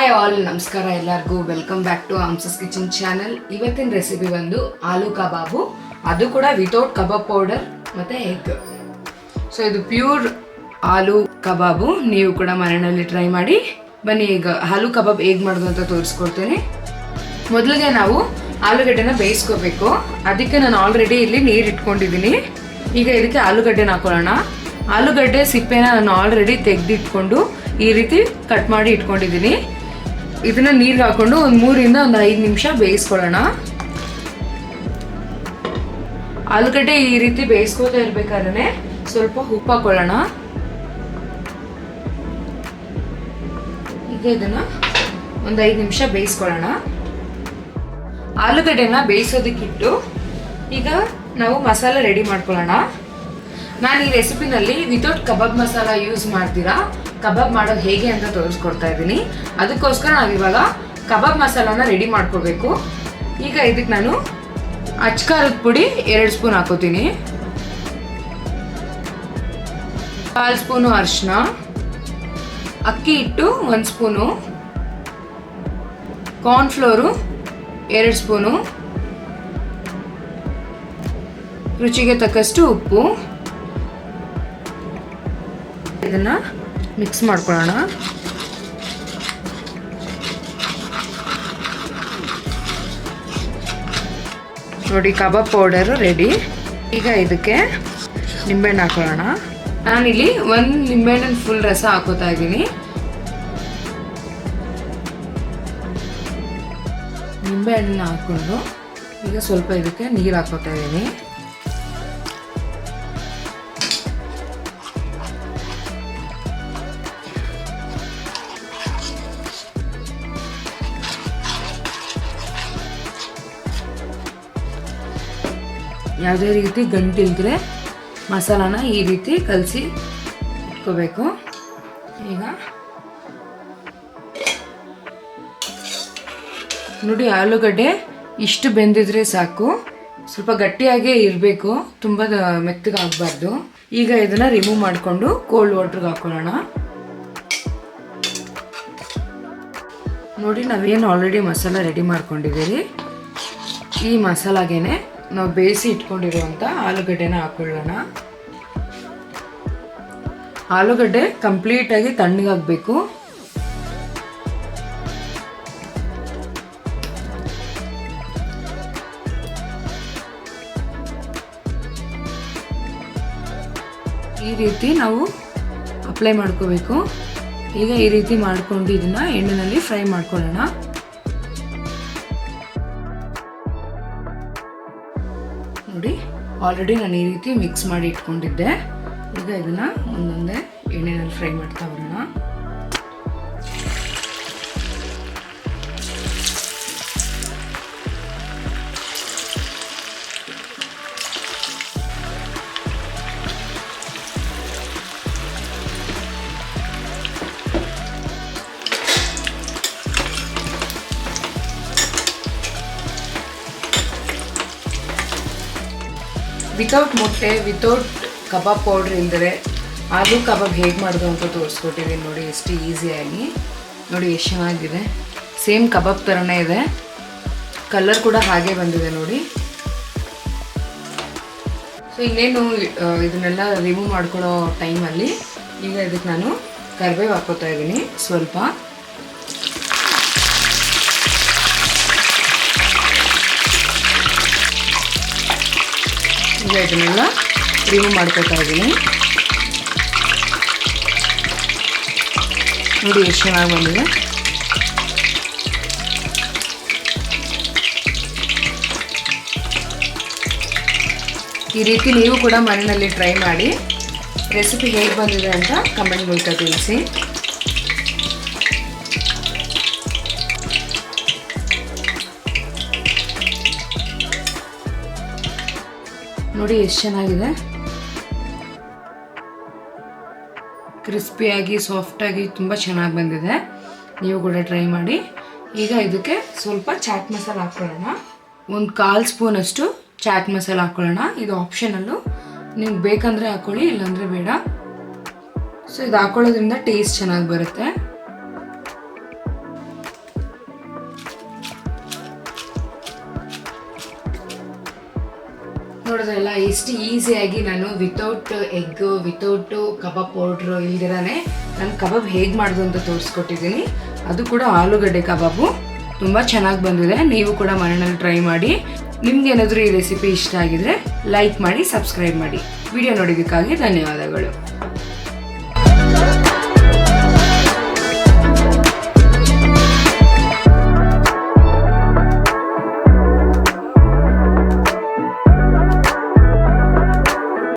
Hi all, ನಮಸ್ಕಾರ ಎಲ್ಲರಿಗೂ. Welcome back to Hamsa's kitchen channel. ಇವತ್ತಿನ ರೆಸಿಪಿ ಬಂದು ಆಲೂ ಕಬಾಬು, ಅದು ಕೂಡ ವಿತೌಟ್ ಕಬಾಬ್ ಪೌಡರ್ ಮತ್ತು ಎಗ್. ಸೊ ಇದು ಪ್ಯೂರ್ ಆಲೂ ಕಬಾಬು. ನೀವು ಕೂಡ ಮನೆಯಲ್ಲಿ ಟ್ರೈ ಮಾಡಿ. ಬನ್ನಿ ಈಗ ಆಲೂ ಕಬಾಬ್ ಹೇಗೆ ಮಾಡೋದು ಅಂತ ತೋರಿಸ್ಕೊಡ್ತೀನಿ. ಮೊದಲಿಗೆ ನಾವು ಆಲೂಗಡ್ಡೆನ ಬೇಯಿಸ್ಕೋಬೇಕು. ಅದಕ್ಕೆ ನಾನು ಆಲ್ರೆಡಿ ಇಲ್ಲಿ ನೀರು ಇಟ್ಕೊಂಡಿದ್ದೀನಿ. ಈಗ ಇದಕ್ಕೆ ಆಲೂಗಡ್ಡೆನ ಹಾಕೊಳ್ಳೋಣ. ಆಲೂಗಡ್ಡೆ ಸಿಪ್ಪೆನ ನಾನು ಆಲ್ರೆಡಿ ತೆಗೆದಿಟ್ಕೊಂಡು ಈ ರೀತಿ ಕಟ್ ಮಾಡಿ ಇಟ್ಕೊಂಡಿದ್ದೀನಿ. ಇದನ್ನ ನೀರಿಗೆ ಹಾಕೊಂಡು ಒಂದು 3ರಿಂದ 5 ನಿಮಿಷ ಬೇಯಿಸ್ಕೊಳ್ಳೋಣ. ಆಲೂಗಡ್ಡೆ ಈ ರೀತಿ ಬೇಯಿಸ್ಕೊತಾ ಇರ್ಬೇಕಾದ್ರೆ ಸ್ವಲ್ಪ ಉಪ್ಪು ಹಾಕೊಳ್ಳೋಣ. ಈಗ ಇದನ್ನ ಒಂದು 5 ನಿಮಿಷ ಬೇಯಿಸ್ಕೊಳ್ಳೋಣ. ಆಲೂಗಡ್ಡೆನ ಬೇಯಿಸೋದಕ್ಕಿಟ್ಟು ಈಗ ನಾವು ಮಸಾಲ ರೆಡಿ ಮಾಡ್ಕೊಳ್ಳೋಣ. ನಾನು ಈ ರೆಸಿಪಿನಲ್ಲಿ ವಿತೌಟ್ ಕಬಾಬ್ ಮಸಾಲ ಯೂಸ್ ಮಾಡ್ತೀರಾ, ಕಬಾಬ್ ಮಾಡೋದು ಹೇಗೆ ಅಂತ ತೋರಿಸ್ಕೊಡ್ತಾ ಇದ್ದೀನಿ. ಅದಕ್ಕೋಸ್ಕರ ನಾವಿವಾಗ ಕಬಾಬ್ ಮಸಾಲಾನ ರೆಡಿ ಮಾಡ್ಕೋಬೇಕು. ಈಗ ಇದಕ್ಕೆ ನಾನು ಅಚ್ಕಾರದ ಪುಡಿ 2 ಸ್ಪೂನ್ ಹಾಕೋತೀನಿ, 1/4 ಸ್ಪೂನು ಅರಿಶಿನ, ಅಕ್ಕಿ ಹಿಟ್ಟು 1 ಸ್ಪೂನು, ಕಾರ್ನ್ಫ್ಲೋರು 2 ಸ್ಪೂನು, ರುಚಿಗೆ ತಕ್ಕಷ್ಟು ಉಪ್ಪು. ಇದನ್ನ ಮಿಕ್ಸ್ ಮಾಡ್ಕೊಳ್ಳೋಣ. ನೋಡಿ, ಕಬಾಬ್ ಪೌಡರ್ ರೆಡಿ. ಈಗ ಇದಕ್ಕೆ ನಿಂಬೆಹಣ್ಣು ಹಾಕೊಳ್ಳೋಣ. ನಾನಿಲ್ಲಿ 1 ನಿಂಬೆಹಣ್ಣು ಫುಲ್ ರಸ ಹಾಕೋತಾ ಇದ್ದೀನಿ. ನಿಂಬೆಹಣ್ಣನ್ನ ಹಾಕೊಂಡು ಈಗ ಸ್ವಲ್ಪ ಇದಕ್ಕೆ ನೀರು ಹಾಕೋತಾ ಇದ್ದೀನಿ. ಯಾವುದೇ ರೀತಿ ಗಂಟಿಲ್ದ್ರೆ ಮಸಾಲಾನ ಈ ರೀತಿ ಕಲಸಿ ಇಟ್ಕೋಬೇಕು. ಈಗ ನೋಡಿ, ಆಲೂಗಡ್ಡೆ ಇಷ್ಟು ಬೆಂದಿದ್ರೆ ಸಾಕು. ಸ್ವಲ್ಪ ಗಟ್ಟಿಯಾಗೇ ಇರಬೇಕು, ತುಂಬ ಮೆತ್ತಗೆ ಆಗಬಾರ್ದು. ಈಗ ಇದನ್ನು ರಿಮೂವ್ ಮಾಡಿಕೊಂಡು ಕೋಲ್ಡ್ ವಾಟರ್ಗೆ ಹಾಕೊಳ್ಳೋಣ. ನೋಡಿ, ನಾವೇನು ಆಲ್ರೆಡಿ ಮಸಾಲ ರೆಡಿ ಮಾಡ್ಕೊಂಡಿದ್ದೀವಿ. ಈ ಮಸಾಲಾಗೇನೆ ನಾವು ಬೇಯಿಸಿ ಇಟ್ಕೊಂಡಿರುವಂಥ ಆಲೂಗಡ್ಡೆನ ಹಾಕೊಳ್ಳೋಣ. ಆಲೂಗಡ್ಡೆ ಕಂಪ್ಲೀಟಾಗಿ ತಣ್ಣಗಾಗಬೇಕು. ಈ ರೀತಿ ನಾವು ಅಪ್ಲೈ ಮಾಡ್ಕೋಬೇಕು. ಈಗ ಈ ರೀತಿ ಮಾಡಿಕೊಂಡು ಇದನ್ನ ಎಣ್ಣೆಯಲ್ಲಿ ಫ್ರೈ ಮಾಡ್ಕೊಳ್ಳೋಣ. ನೋಡಿ, ಆಲ್ರೆಡಿ ನಾನು ಈ ರೀತಿ ಮಿಕ್ಸ್ ಮಾಡಿ ಇಟ್ಕೊಂಡಿದ್ದೆ. ಈಗ ಇದನ್ನ ಒಂದೊಂದೇ ಎಣ್ಣೆಯಲ್ಲಿ ಫ್ರೈ ಮಾಡ್ತಾ ಬರೋಣ. ವಿತೌಟ್ ಮೊಟ್ಟೆ, ವಿತೌಟ್ ಕಬಾಬ್ ಪೌಡ್ರ್ ಇಲ್ಲದೆ ಆಲೂ ಕಬಾಬ್ ಹೇಗೆ ಮಾಡೋದು ಅಂತ ತೋರಿಸ್ಕೊಟ್ಟಿದ್ದೀನಿ. ನೋಡಿ, ಎಷ್ಟು ಈಸಿಯಾಗಿ. ನೋಡಿ, ಎಷ್ಟು ಚೆನ್ನಾಗಿದೆ. ಸೇಮ್ ಕಬಾಬ್ ಥರನೇ ಇದೆ. ಕಲರ್ ಕೂಡ ಹಾಗೆ ಬಂದಿದೆ ನೋಡಿ. ಸೊ ಇನ್ನೇನು ಇದನ್ನೆಲ್ಲ ರಿಮೂವ್ ಮಾಡ್ಕೊಳ್ಳೋ ಟೈಮಲ್ಲಿ ಈಗ ಇದಕ್ಕೆ ನಾನು ಕರಿಬೇವು ಹಾಕೋತಾ ಇದ್ದೀನಿ ಸ್ವಲ್ಪ. ಈಗ ಇದನ್ನೆಲ್ಲ ರಿಮೂವ್ ಮಾಡ್ಕೊತಾ ಇದ್ದೀನಿ. ನೋಡಿ, ಎಷ್ಟು ಚೆನ್ನಾಗಿ ಬಂದಿದೆ. ಈ ರೀತಿ ನೀವು ಕೂಡ ಮನೆಯಲ್ಲಿ ಟ್ರೈ ಮಾಡಿ. ರೆಸಿಪಿ ಹೇಗೆ ಬಂದಿದೆ ಅಂತ ಕಮೆಂಟ್ ಮೂಲಕ ತಿಳಿಸಿ. ನೋಡಿ, ಎಷ್ಟು ಚೆನ್ನಾಗಿದೆ. ಕ್ರಿಸ್ಪಿಯಾಗಿ, ಸಾಫ್ಟಾಗಿ ತುಂಬ ಚೆನ್ನಾಗಿ ಬಂದಿದೆ. ನೀವು ಕೂಡ ಟ್ರೈ ಮಾಡಿ. ಈಗ ಇದಕ್ಕೆ ಸ್ವಲ್ಪ ಚಾಟ್ ಮಸಾಲ ಹಾಕ್ಕೊಳ್ಳೋಣ. 1/4 ಸ್ಪೂನಷ್ಟು ಚಾಟ್ ಮಸಾಲ ಹಾಕ್ಕೊಳ್ಳೋಣ. ಇದು ಆಪ್ಷನಲ್ಲು, ನಿಮ್ಗೆ ಬೇಕಂದರೆ ಹಾಕ್ಕೊಳ್ಳಿ, ಇಲ್ಲಾಂದರೆ ಬೇಡ. ಸೊ ಇದು ಹಾಕೊಳ್ಳೋದ್ರಿಂದ ಟೇಸ್ಟ್ ಚೆನ್ನಾಗಿ ಬರುತ್ತೆ. ನೋಡಿದ್ರಲ್ಲ ಎಷ್ಟು ಈಸಿಯಾಗಿ ನಾನು ವಿತೌಟ್ ಎಗ್ ವಿತೌಟ್ ಕಬಾಬ್ ಪೌಡ್ರು ಇಲ್ದಿರಾನೆ ನಾನು ಕಬಾಬ್ ಹೇಗೆ ಮಾಡೋದು ಅಂತ ತೋರಿಸ್ಕೊಟ್ಟಿದ್ದೀನಿ. ಅದು ಕೂಡ ಆಲೂಗಡ್ಡೆ ಕಬಾಬು ತುಂಬ ಚೆನ್ನಾಗಿ ಬಂದಿದೆ. ನೀವು ಕೂಡ ಮನೆಯಲ್ಲಿ ಟ್ರೈ ಮಾಡಿ. ನಿಮ್ಗೆ ಏನಾದರೂ ಈ ರೆಸಿಪಿ ಇಷ್ಟ ಆಗಿದ್ರೆ ಲೈಕ್ ಮಾಡಿ, ಸಬ್ಸ್ಕ್ರೈಬ್ ಮಾಡಿ. ವಿಡಿಯೋ ನೋಡಿದ್ದಕ್ಕಾಗಿ ಧನ್ಯವಾದಗಳು.